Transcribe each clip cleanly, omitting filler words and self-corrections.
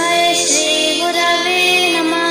तस्मै श्रीगुरवे नमः।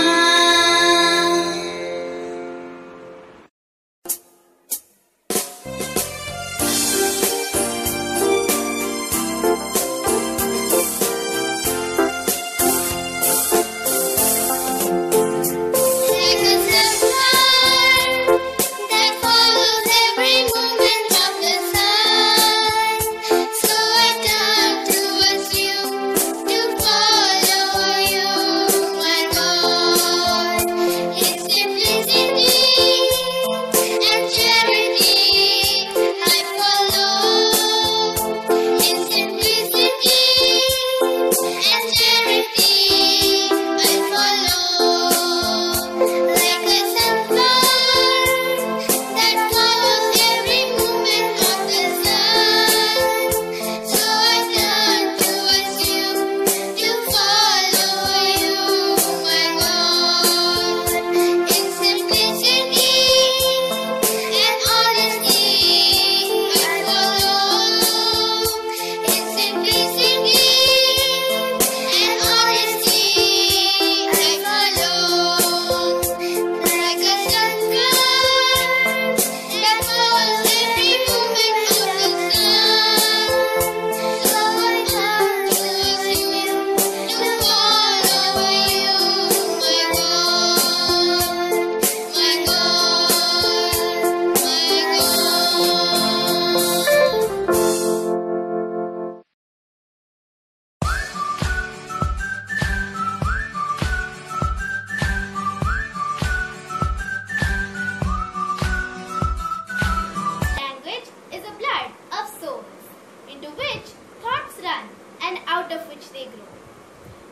And out of which they grow.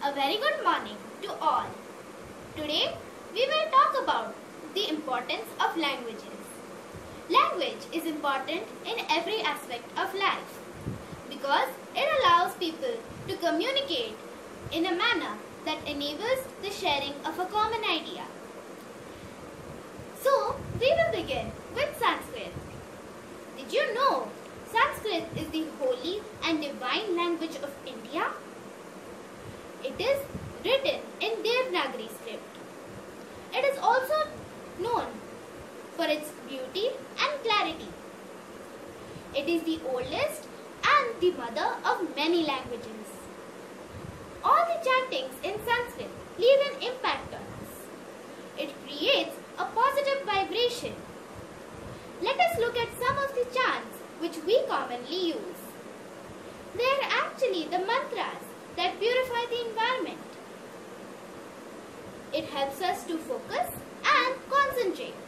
A very good morning to all. Today we will talk about the importance of languages. Language is important in every aspect of life because it allows people to communicate in a manner that enables the sharing of a common idea. So we will begin with Sanskrit. Did you know Sanskrit is the holy and divine language of India? It is written in Devanagari script. It is also known for its beauty and clarity. It is the oldest and the mother of many languages. All the chantings in Sanskrit leave an impact on us. It creates a positive vibration. Let us look at some of the chants which we commonly use. They are actually the mantras that purify the environment. It helps us to focus and concentrate.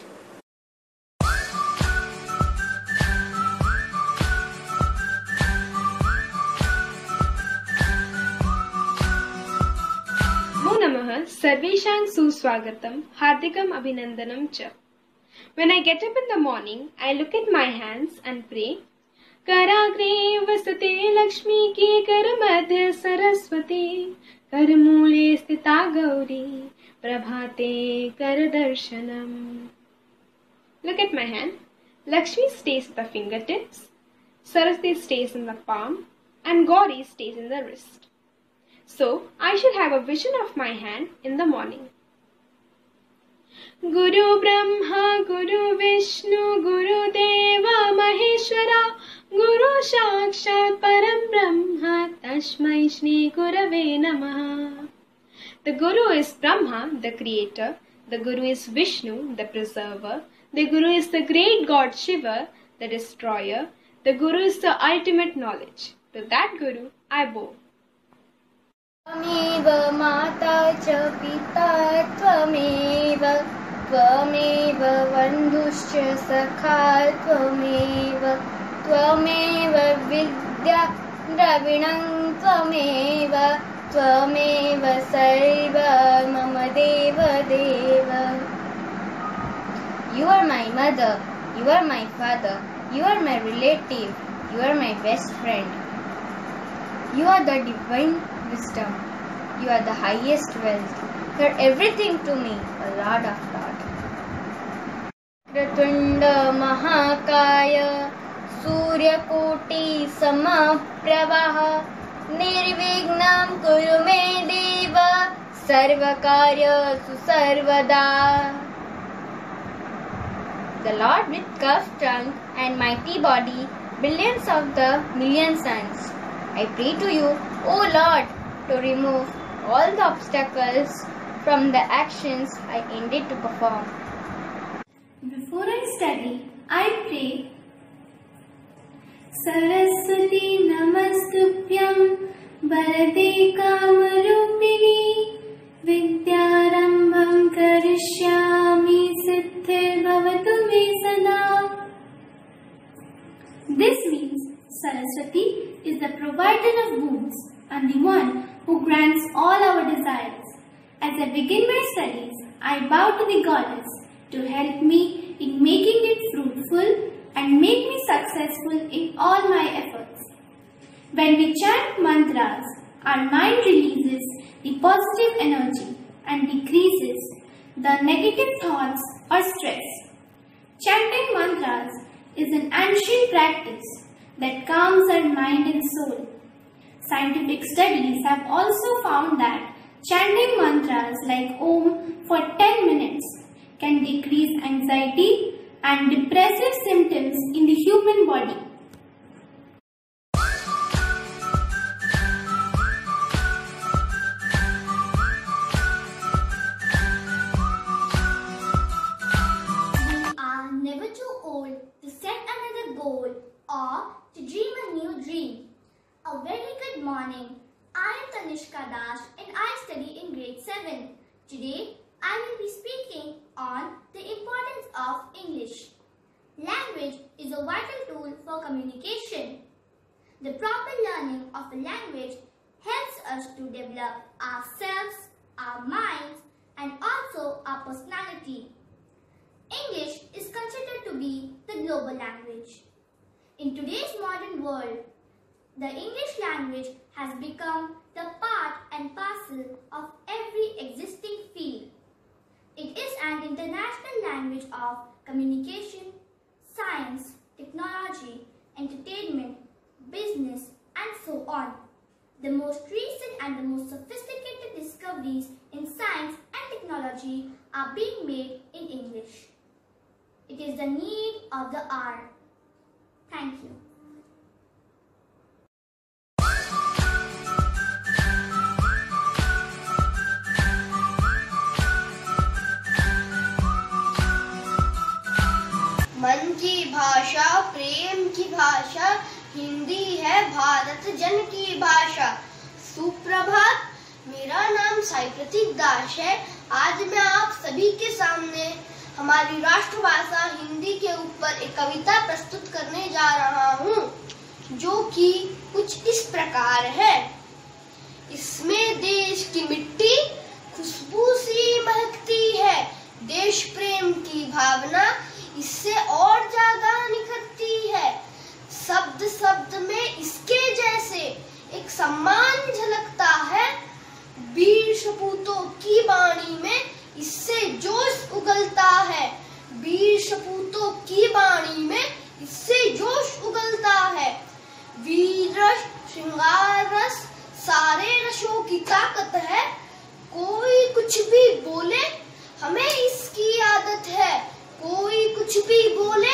नमो नमः सर्वेषां सुस्वागतम हार्दिकम अभिनंदनम च. When I get up in the morning, I look at my hands and pray. कराग्रे वसते Lakshmi की कर मध्य सरस्वती कर मूले स्थिता गौरी प्रभाते कर दर्शनम. Look at my hand. Lakshmi stays at the fingertips, Saraswati stays in the palm, and Gauri stays in the wrist. So I should have a vision of my hand in the morning. Guru Brahma, Guru Vishnu, Guru Deva Maheshwara, Guru Sakshat Param Brahma, Tasmai Shri Gurave Namaha. The Guru is Brahma, the creator. The Guru is Vishnu, the preserver. The Guru is the great God Shiva, the destroyer. The Guru is the ultimate knowledge. To that Guru I bow. त्वमेव माता च पिता त्वमेव त्वमेव बन्धुश्च सखा त्वमेव त्वमेव विद्या द्रविणं त्वमेव त्वमेव सर्व मम देव देव. You are my mother, you are my father, you are my relative, you are my best friend. You are the divine wisdom. You are the highest wealth. You are everything to me, a Lord of God. Kratunda Mahakaya Suryakoti Samapravaha निर्विघ्नं कुरु मे देव सर्वकार्येषु सर्वदा. The Lord with curved trunk and mighty body, billions of the million suns. I pray to you, O Lord, to remove all the obstacles from the actions I intended to perform. Before I study, I pray. Saraswati Namastubhyam Varade Kamarupini Vidyarambham Karishyami Siddhir Bhavatu Me Sada. This means Saraswati is the provider of boons and the one who grants all our desires. As I begin my studies, I bow to the goddess to help me in making it fruitful and make me successful in all my efforts. When we chant mantras, our mind releases the positive energy and decreases the negative thoughts or stress. Chanting mantras is an ancient practice that calms our mind and soul. Scientific studies have also found that chanting mantras like Om for 10 minutes can decrease anxiety and depressive symptoms in the human body. We are never too old to set another goal or to dream a new dream. A very good morning. I am Tanishka Dash and I study in grade 7. Today, I will be speaking on the importance of English. Language is a vital tool for communication. The proper learning of a language helps us to develop ourselves, our minds, and also our personality. English is considered to be the global language. In today's modern world, the English language has become the part and parcel of every existing field. It is an international language of communication, science, technology, entertainment, business, and so on. The most recent and the most sophisticated discoveries in science and technology are being made in English. It is the need of the hour. Thank you. मन की भाषा प्रेम की भाषा हिंदी है भारत जन की भाषा। सुप्रभात, मेरा नाम साई प्रतीक दास है। आज मैं आप सभी के सामने हमारी राष्ट्रभाषा हिंदी के ऊपर एक कविता प्रस्तुत करने जा रहा हूँ, जो कि कुछ इस प्रकार है। इसमें देश की मिट्टी खुशबू सी महकती है, देश प्रेम की भावना इससे और ज्यादा निखरती है। शब्द शब्द में इसके जैसे एक सम्मान झलकता है, वीर सपूतों की वाणी में इससे जोश उगलता है, वीर सपूतों की वाणी में इससे जोश उगलता है। वीर रस श्रृंगार रस सारे रसों की ताकत है, कोई कुछ भी बोले हमें इसकी आदत है, कोई कुछ भी बोले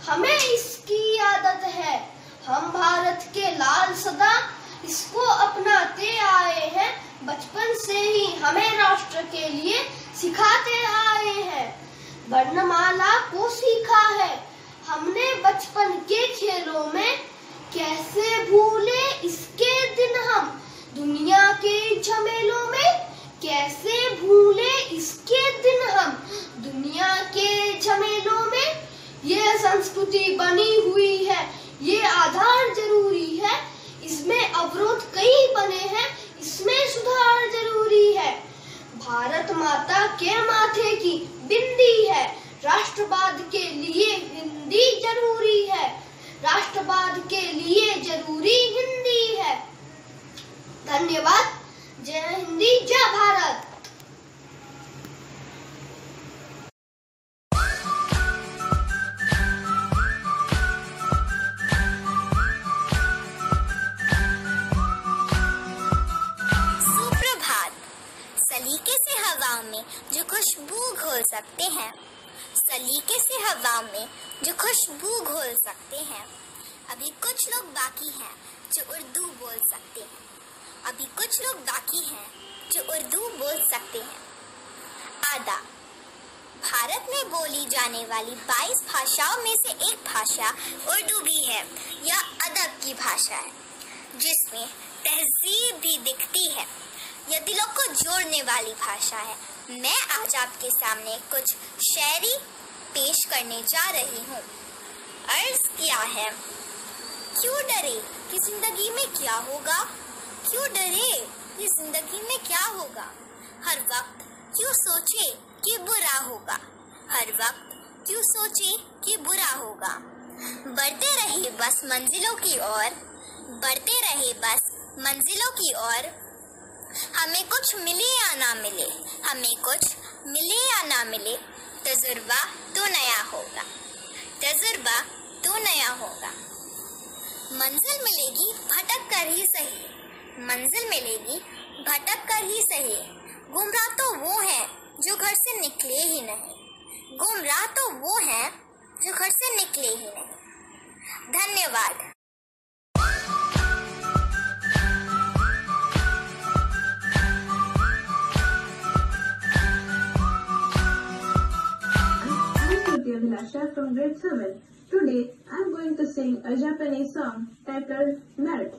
हमें इसकी आदत है। हम भारत के लाल सदा इसको अपनाते आए हैं, बचपन से ही हमें राष्ट्र के लिए सिखाते आए हैं। वर्णमाला को सीखा है हमने बचपन के खेलों में, कैसे भूले इसके दिन हम दुनिया के झमेलों में, कैसे भूले इसके दिन हम दुनिया के झमेलों में। ये संस्कृति बनी हुई है, ये आधार जरूरी है, इसमें अवरोध कई बने हैं, इसमें सुधार जरूरी है। भारत माता के माथे की बिंदी है, राष्ट्रवाद के लिए हिंदी जरूरी है, राष्ट्रवाद के लिए जरूरी हिंदी है। धन्यवाद। जय हिंदी, जय भारत। सलीके से हवाओं में जो खुशबू घोल सकते हैं, सलीके से हवाओं में जो खुशबू घोल सकते हैं। अभी कुछ लोग बाकी हैं जो उर्दू बोल सकते हैं, अभी कुछ लोग बाकी हैं जो उर्दू बोल सकते हैं। आदा, भारत में बोली जाने वाली 22 भाषाओं में से एक भाषा उर्दू भी है। यह अदब की भाषा है जिसमें तहजीब भी दिखती है। यह दिलों को जोड़ने वाली भाषा है। मैं आज आपके सामने कुछ शायरी पेश करने जा रही हूँ। अर्ज किया है, क्यों डरे कि जिंदगी में क्या होगा, क्यों डरे कि जिंदगी में क्या होगा, हर वक्त क्यों सोचे कि बुरा होगा, हर वक्त क्यों सोचे कि बुरा होगा। बढ़ते रहे बस मंजिलों की ओर, बढ़ते रहे बस मंजिलों की ओर। हमें कुछ मिले या ना मिले, हमें कुछ मिले या ना मिले, तजुर्बा तो नया होगा, तजुर्बा तो नया होगा। मंजिल मिलेगी भटक कर ही सही, मंजिल मिलेगी भटक कर ही सही। गुमराह तो वो है जो घर से निकले ही नहीं, गुमराह तो वो है जो घर से निकले ही नहीं। धन्यवाद। Abhilasha from grade 7. Today I am going to sing a Japanese song titled Melt.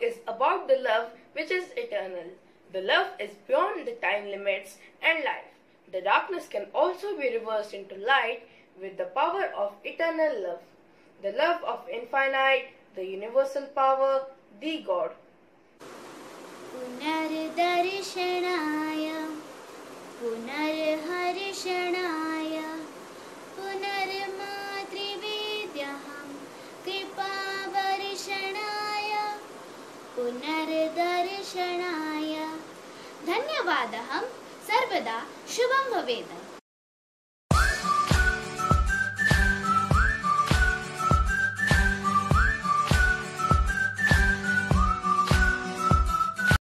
Is about the love which is eternal. The love is beyond the time limits and life. The darkness can also be reversed into light with the power of eternal love. The love of infinite, the universal power, the God. Punardarshanaya, punarharshanaaya, punarmatrividyaham, कृपावर्षणाय, पुनर्दर्शनाय। धन्यवादः। सर्वदा शुभं भवेत्।